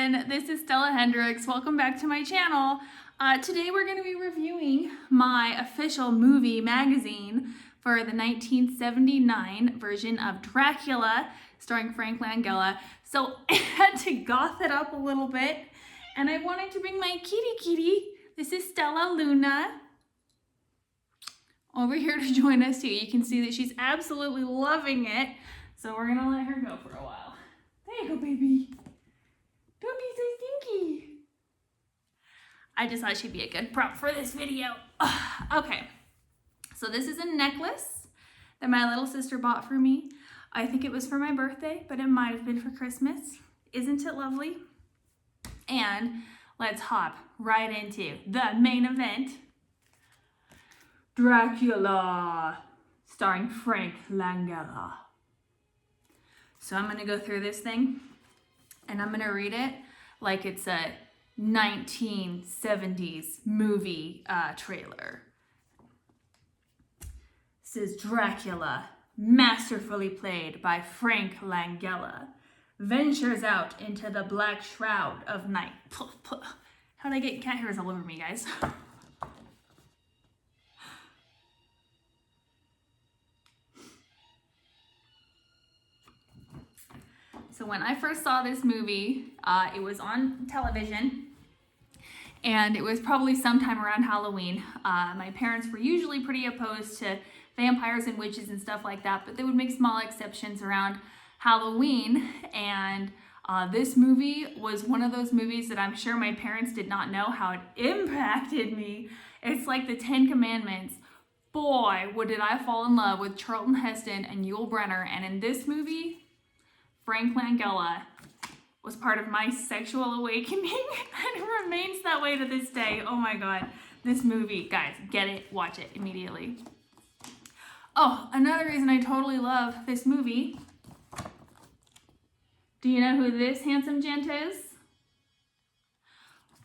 everyone, this is Stella Hendricks. Welcome back to my channel. Today we're going to be reviewing my official movie magazine for the 1979 version of Dracula, starring Frank Langella. So I had to goth it up a little bit, and I wanted to bring my kitty. This is Stella Luna over here to join us too. You can see that she's absolutely loving it, so we're going to let her go for a while. There you go, baby. Don't be so stinky. I just thought she'd be a good prop for this video. Okay, so this is a necklace that my little sister bought for me. I think it was for my birthday, but it might have been for Christmas. Isn't it lovely? And let's hop right into the main event. Dracula, starring Frank Langella. So I'm gonna go through this thing and I'm gonna read it like it's a 1970s movie trailer. This is Dracula, masterfully played by Frank Langella, ventures out into the black shroud of night. How'd I get cat hairs all over me, guys? So when I first saw this movie, it was on television, and it was probably sometime around Halloween. My parents were usually pretty opposed to vampires and witches and stuff like that, but they would make small exceptions around Halloween, and this movie was one of those movies that I'm sure my parents did not know how it impacted me. It's like the 10 Commandments. Boy, what did I fall in love with Charlton Heston and Yul Brynner, and in this movie, Frank Langella was part of my sexual awakening and it remains that way to this day. Oh my God, this movie, guys, get it, watch it immediately. Oh, another reason I totally love this movie. Do you know who this handsome gent is?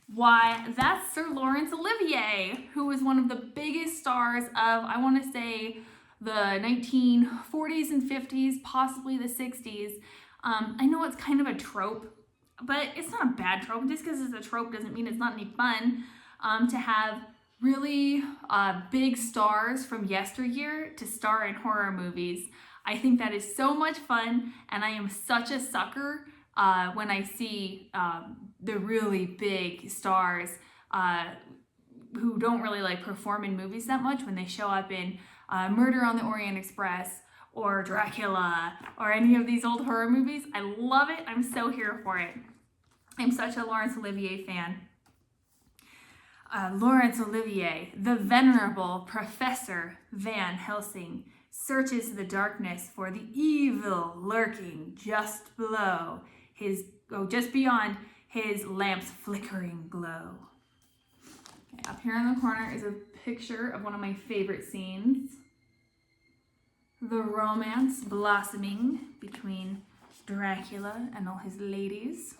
Why, that's Sir Laurence Olivier, who was one of the biggest stars of, I want to say, the 1940s and 50s, possibly the 60s. I know it's kind of a trope, but it's not a bad trope. Just because it's a trope doesn't mean it's not any fun to have really big stars from yesteryear to star in horror movies. I think that is so much fun, and I am such a sucker when I see the really big stars who don't really like perform in movies that much when they show up in Murder on the Orient Express or Dracula, or any of these old horror movies. I love it. I'm so here for it. I'm such a Laurence Olivier fan. Laurence Olivier, the venerable Professor Van Helsing, searches the darkness for the evil lurking just below his, just beyond his lamp's flickering glow. Okay, up here in the corner is a picture of one of my favorite scenes. The romance blossoming between Dracula and all his ladies.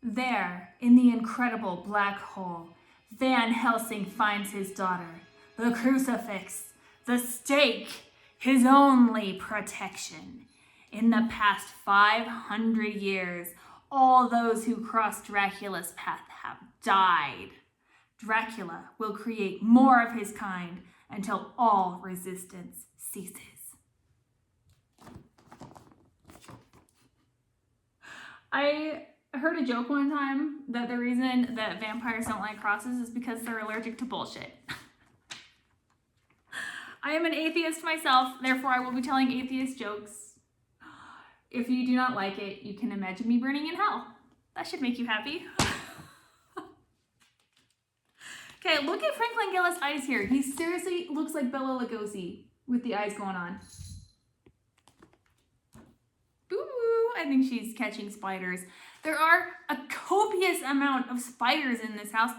There, in the incredible black hole, Van Helsing finds his daughter, the crucifix, the stake, his only protection. In the past 500 years, all those who crossed Dracula's path have died. Dracula will create more of his kind until all resistance ceases. I heard a joke one time that the reason that vampires don't like crosses is because they're allergic to bullshit. I am an atheist myself, therefore I will be telling atheist jokes. If you do not like it, you can imagine me burning in hell. That should make you happy. Okay, look at Frank Langella's eyes here. He seriously looks like Bela Lugosi with the eyes going on. Ooh, I think she's catching spiders. There are a copious amount of spiders in this house.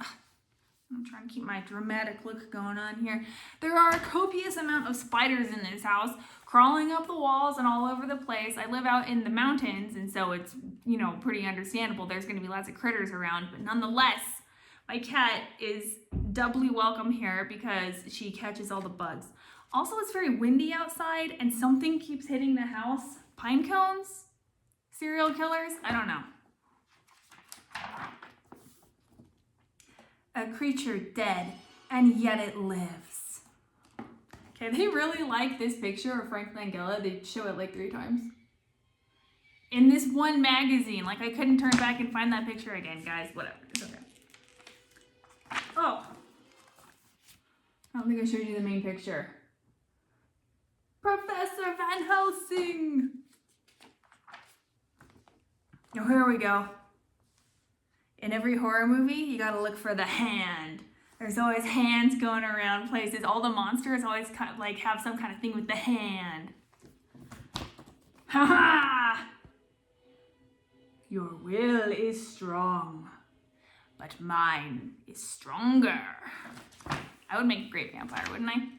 I'm trying to keep my dramatic look going on here. There are a copious amount of spiders in this house, crawling up the walls and all over the place. I live out in the mountains, and so it's, you know, pretty understandable. There's going to be lots of critters around, but nonetheless, my cat is doubly welcome here because she catches all the bugs. Also, it's very windy outside and something keeps hitting the house. Pine cones? serial killers? I don't know. A creature dead, and yet it lives. Okay, they really like this picture of Frank Langella. They show it like 3 times. In this one magazine. Like, I couldn't turn back and find that picture again, guys. Whatever. It's okay. Oh. I don't think I showed you the main picture. Professor Van Helsing! Now, here we go. In every horror movie, you gotta look for the hand. There's always hands going around places. All the monsters always kind of like have some kind of thing with the hand. Ha ha! Your will is strong, but mine is stronger. I would make a great vampire, wouldn't I?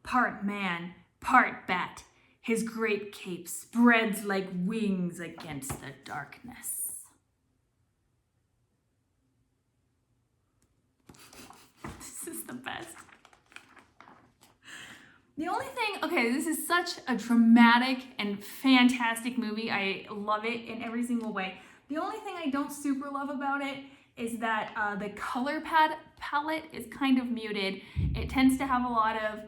Part man, part bat. His great cape spreads like wings against the darkness. This is the best. The only thing, okay, this is such a dramatic and fantastic movie. I love it in every single way. The only thing I don't super love about it is that the color palette is kind of muted. It tends to have a lot of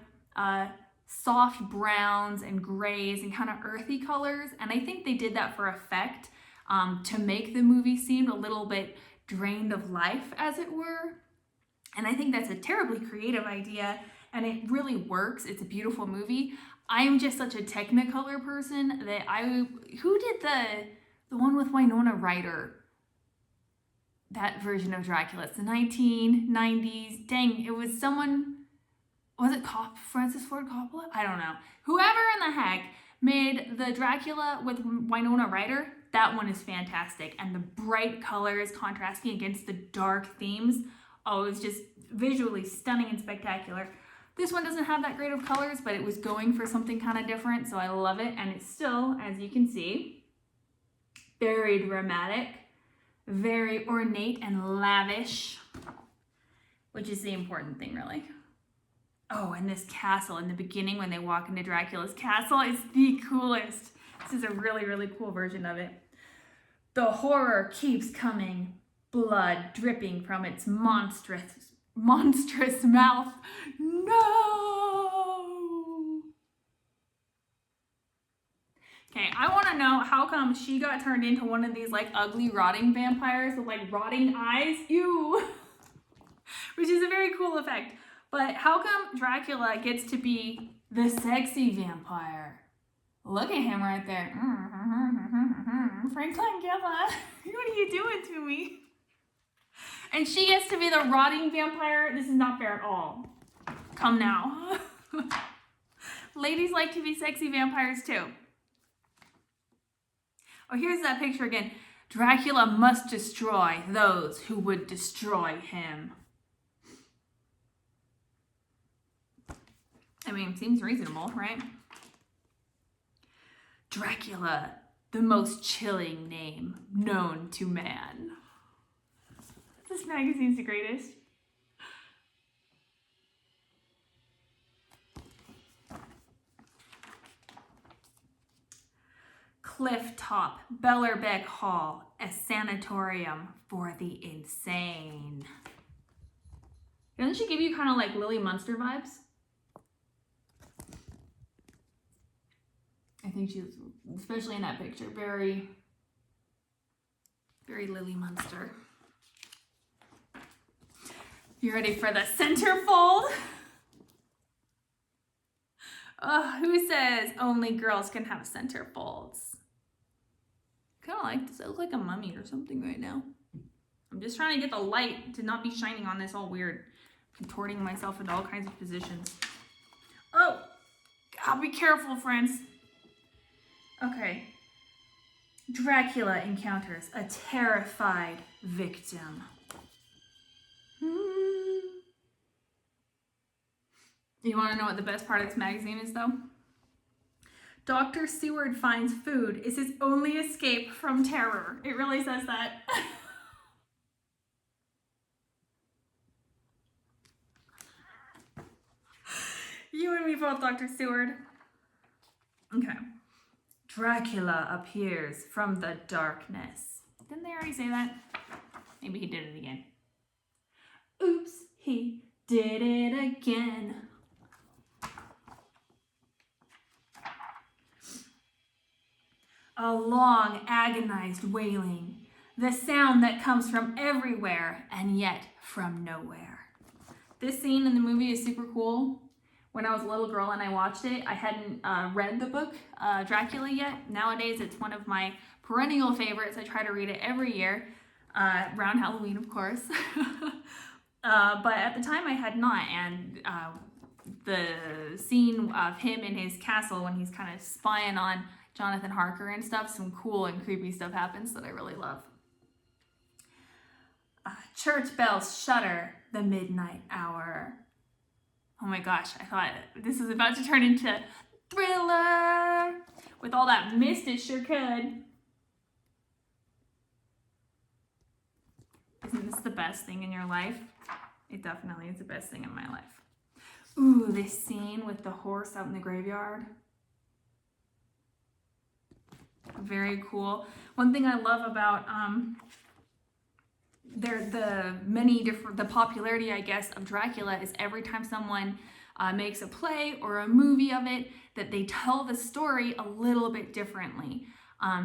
soft browns and grays and kind of earthy colors, and I think they did that for effect to make the movie seem a little bit drained of life, as it were. And I think that's a terribly creative idea, and it really works. It's a beautiful movie. I'm just such a Technicolor person that who did the one with Winona Ryder? That version of Dracula. It's the 1990s. Dang, it was someone. Was it Francis Ford Coppola? I don't know. Whoever in the heck made the Dracula with Winona Ryder, that one is fantastic. And the bright colors contrasting against the dark themes. Oh, it was just visually stunning and spectacular. This one doesn't have that great of colors, but it was going for something kind of different, so I love it. And it's still, as you can see, very dramatic, very ornate and lavish, which is the important thing, really. Oh, and this castle in the beginning when they walk into Dracula's castle is the coolest. This is a really, really cool version of it. The horror keeps coming, blood dripping from its monstrous mouth. No! Okay, I want to know how come she got turned into one of these like ugly rotting vampires with like rotting eyes. Ew! Which is a very cool effect. But how come Dracula gets to be the sexy vampire? Look at him right there. Frank Langella, what are you doing to me? And she gets to be the rotting vampire. This is not fair at all. Come now. Ladies like to be sexy vampires too. Oh, here's that picture again. Dracula must destroy those who would destroy him. I mean, seems reasonable, right? Dracula, the most chilling name known to man. This magazine's the greatest. Cliff Top, Bellerbeck Hall, a sanatorium for the insane. Doesn't she give you kind of like Lily Munster vibes? I think she was, especially in that picture, very, very Lily Munster. You ready for the centerfold? Who says only girls can have centerfolds? Kind of like, does it look like a mummy or something right now? I'm just trying to get the light to not be shining on this all weird. Contorting myself into all kinds of positions. Oh, God, be careful, friends. Okay. Dracula encounters a terrified victim. You want to know what the best part of this magazine is, though? Dr. Seward finds food is his only escape from terror. It really says that. You and me both, Dr. Seward. Okay. Dracula appears from the darkness. Didn't they already say that? Maybe he did it again. Oops, he did it again. A long, agonized wailing. The sound that comes from everywhere and yet from nowhere. This scene in the movie is super cool. When I was a little girl and I watched it, I hadn't read the book Dracula yet. Nowadays, it's one of my perennial favorites. I try to read it every year, around Halloween, of course. But at the time, I had not. And the scene of him in his castle when he's kind of spying on Jonathan Harker and stuff, some cool and creepy stuff happens that I really love. Church bells shudder the midnight hour. Oh my gosh, I thought this was about to turn into Thriller. With all that mist, it sure could. Isn't this the best thing in your life? It definitely is the best thing in my life. Ooh, this scene with the horse out in the graveyard. Very cool. One thing I love about the popularity, I guess, of Dracula is every time someone makes a play or a movie of it, that they tell the story a little bit differently.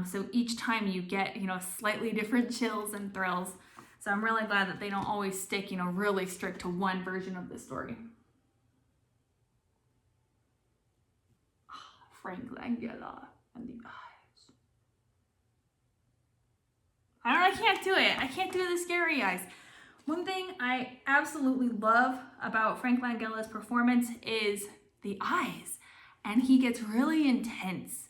So each time you get, slightly different chills and thrills. So I'm really glad that they don't always stick, really strict to one version of the story. Frank Langella and the eyes. I can't do it. I can't do the scary eyes. One thing I absolutely love about Frank Langella's performance is the eyes. And he gets really intense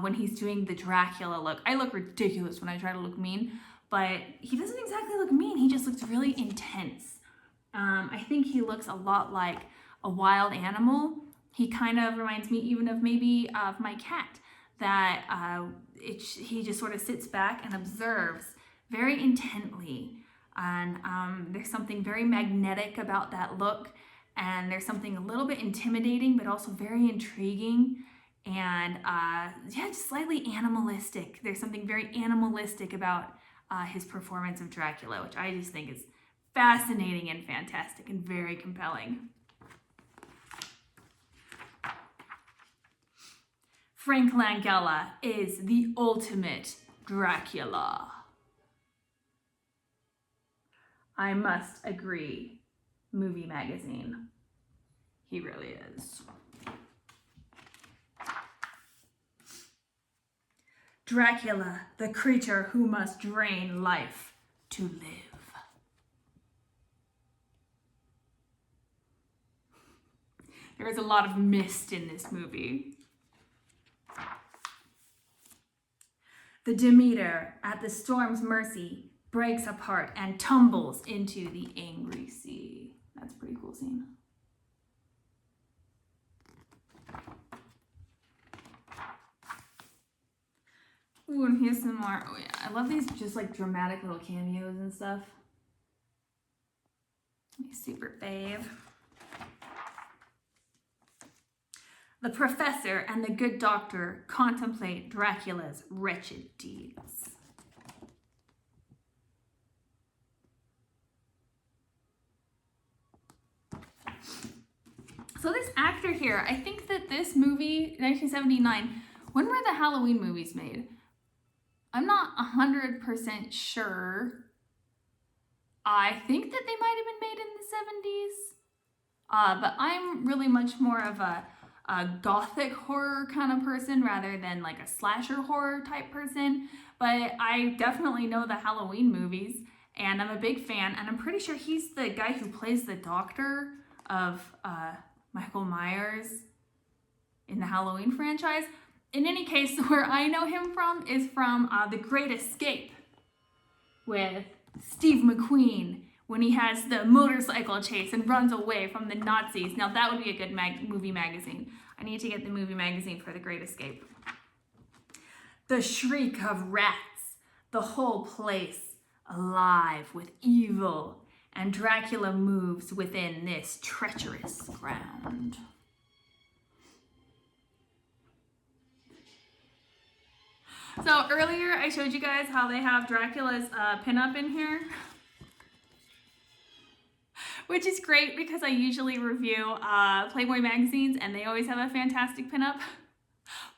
when he's doing the Dracula look. I look ridiculous when I try to look mean, but he doesn't exactly look mean. He just looks really intense. I think he looks a lot like a wild animal. He kind of reminds me even of maybe of my cat, that he just sort of sits back and observes very intently. And there's something very magnetic about that look. And there's something a little bit intimidating, but also very intriguing. And just slightly animalistic. There's something very animalistic about his performance of Dracula, which I just think is fascinating and fantastic and very compelling. Frank Langella is the ultimate Dracula. I must agree, Movie Magazine. He really is. Dracula, the creature who must drain life to live. There is a lot of mist in this movie. The Demeter, at the storm's mercy, breaks apart and tumbles into the angry sea. That's a pretty cool scene. Ooh, and here's some more. Oh yeah, I love these just like dramatic little cameos and stuff. My super fave. The professor and the good doctor contemplate Dracula's wretched deeds. So this actor here, I think that this movie, 1979, when were the Halloween movies made? I'm not 100% sure. I think that they might have been made in the 70s. But I'm really much more of a gothic horror kind of person rather than like a slasher horror type person. But I definitely know the Halloween movies and I'm a big fan, and I'm pretty sure he's the guy who plays the doctor of Michael Myers in the Halloween franchise. In any case, where I know him from is from The Great Escape with Steve McQueen, when he has the motorcycle chase and runs away from the Nazis. Now that would be a good movie magazine. I need to get the movie magazine for The Great Escape. The shriek of rats, the whole place alive with evil, and Dracula moves within this treacherous ground. So earlier I showed you guys how they have Dracula's pinup in here, which is great because I usually review Playboy magazines and they always have a fantastic pinup.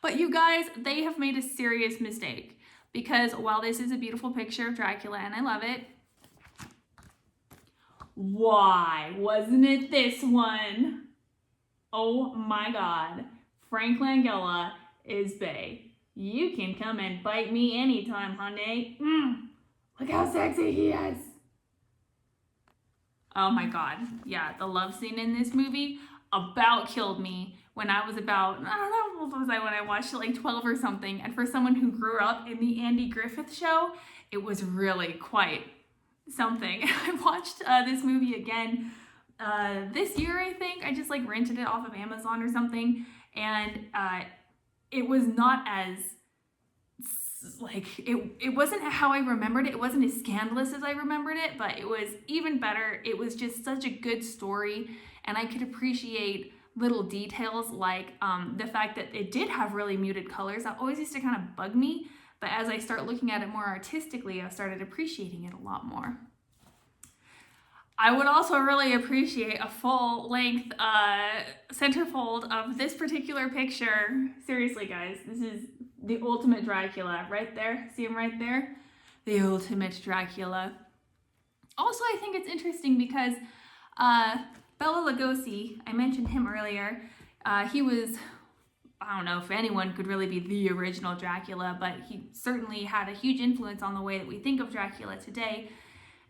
But you guys, they have made a serious mistake, because while this is a beautiful picture of Dracula and I love it, why wasn't it this one? Oh my God, Frank Langella is bae. You can come and bite me anytime, honey. Look how sexy he is. Oh my God. Yeah, the love scene in this movie about killed me when I was about, I don't know, what was I when I watched it, like 12 or something. And for someone who grew up in the Andy Griffith Show, it was really quite something. I watched this movie again this year, I think. I just like rented it off of Amazon or something. And it was not as, like, it wasn't how I remembered it. It wasn't as scandalous as I remembered it, but it was even better. It was just such a good story, and I could appreciate little details like the fact that it did have really muted colors. That always used to kind of bug me, but as I start looking at it more artistically, I started appreciating it a lot more. I would also really appreciate a full-length centerfold of this particular picture. Seriously, guys, this is the ultimate Dracula right there. See him right there? The ultimate Dracula. Also, I think it's interesting because Bela Lugosi, I mentioned him earlier, he was, I don't know if anyone could really be the original Dracula, but he certainly had a huge influence on the way that we think of Dracula today.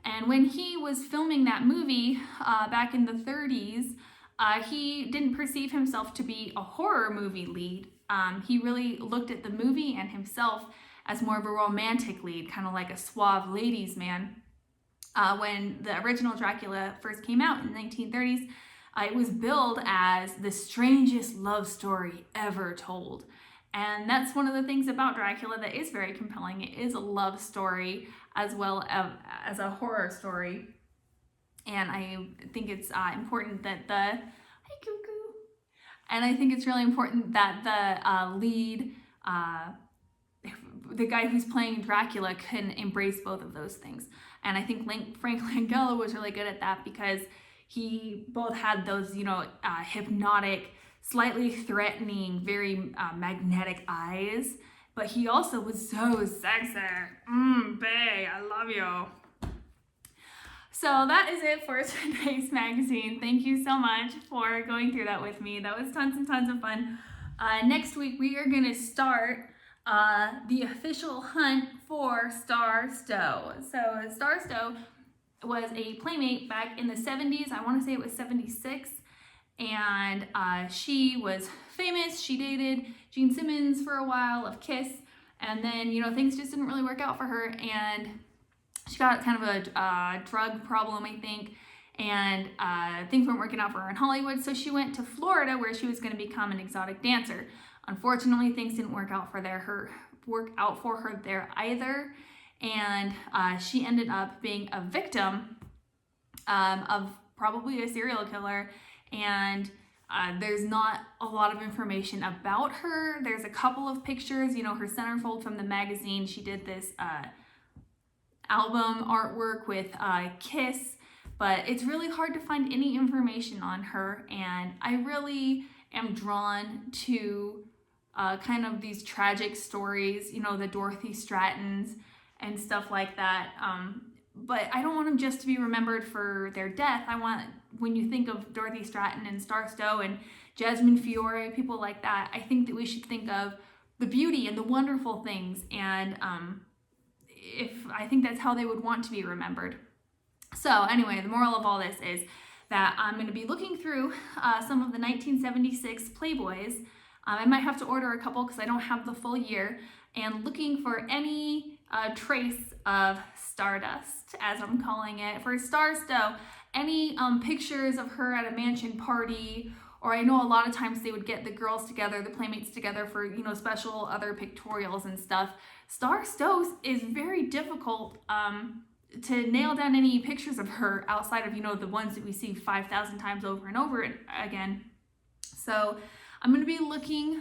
And when he was filming that movie back in the 30s, he didn't perceive himself to be a horror movie lead. He really looked at the movie and himself as more of a romantic lead, kind of like a suave ladies' man. When the original Dracula first came out in the 1930s, it was billed as the strangest love story ever told. And that's one of the things about Dracula that is very compelling. It is a love story as well as a horror story. And I think it's important that hi cuckoo. And I think it's really important that the lead, the guy who's playing Dracula, can embrace both of those things. And I think Frank Langella was really good at that because he both had those, hypnotic, slightly threatening, very magnetic eyes, but he also was so sexy. Bae, I love you. So that is it for today's magazine. Thank you so much for going through that with me. That was tons and tons of fun. Next week, we are going to start the official hunt for Star Stowe. So Star Stowe was a playmate back in the 70s. I want to say it was 76. And she was famous. She dated Gene Simmons for a while of Kiss. And then, things just didn't really work out for her. And she got kind of a drug problem, I think. And things weren't working out for her in Hollywood. So she went to Florida where she was going to become an exotic dancer. Unfortunately, things didn't work out for her there either. And she ended up being a victim of probably a serial killer. And there's not a lot of information about her. There's a couple of pictures, her centerfold from the magazine. She did this album artwork with Kiss, but it's really hard to find any information on her. And I really am drawn to kind of these tragic stories, the Dorothy Strattons and stuff like that. But I don't want them just to be remembered for their death. I want, when you think of Dorothy Stratton and Star Stowe and Jasmine Fiore, people like that, I think that we should think of the beauty and the wonderful things. And I think that's how they would want to be remembered. So anyway, the moral of all this is that I'm going to be looking through some of the 1976 Playboys. I might have to order a couple because I don't have the full year, and looking for any trace of Stardust, as I'm calling it. For Star Stowe, any pictures of her at a mansion party, or I know a lot of times they would get the girls together, the playmates together for, special other pictorials and stuff. Star Stowe is very difficult to nail down any pictures of her outside of, the ones that we see 5,000 times over and over again. So I'm going to be looking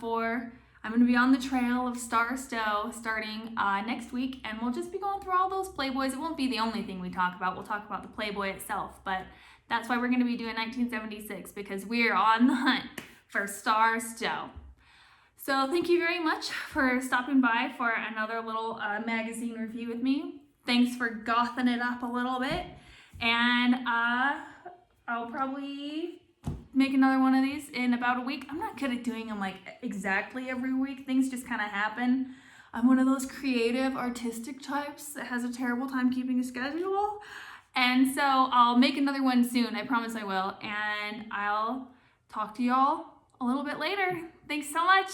for I'm going to be on the trail of Star Stowe starting next week, and we'll just be going through all those Playboys. It won't be the only thing we talk about. We'll talk about the Playboy itself, but that's why we're going to be doing 1976, because we're on the hunt for Star Stowe. So thank you very much for stopping by for another little magazine review with me. Thanks for gothing it up a little bit, and I'll probably make another one of these in about a week. I'm not good at doing them like exactly every week. Things just kind of happen. I'm one of those creative, artistic types that has a terrible time keeping a schedule. And so I'll make another one soon. I promise I will. And I'll talk to y'all a little bit later. Thanks so much.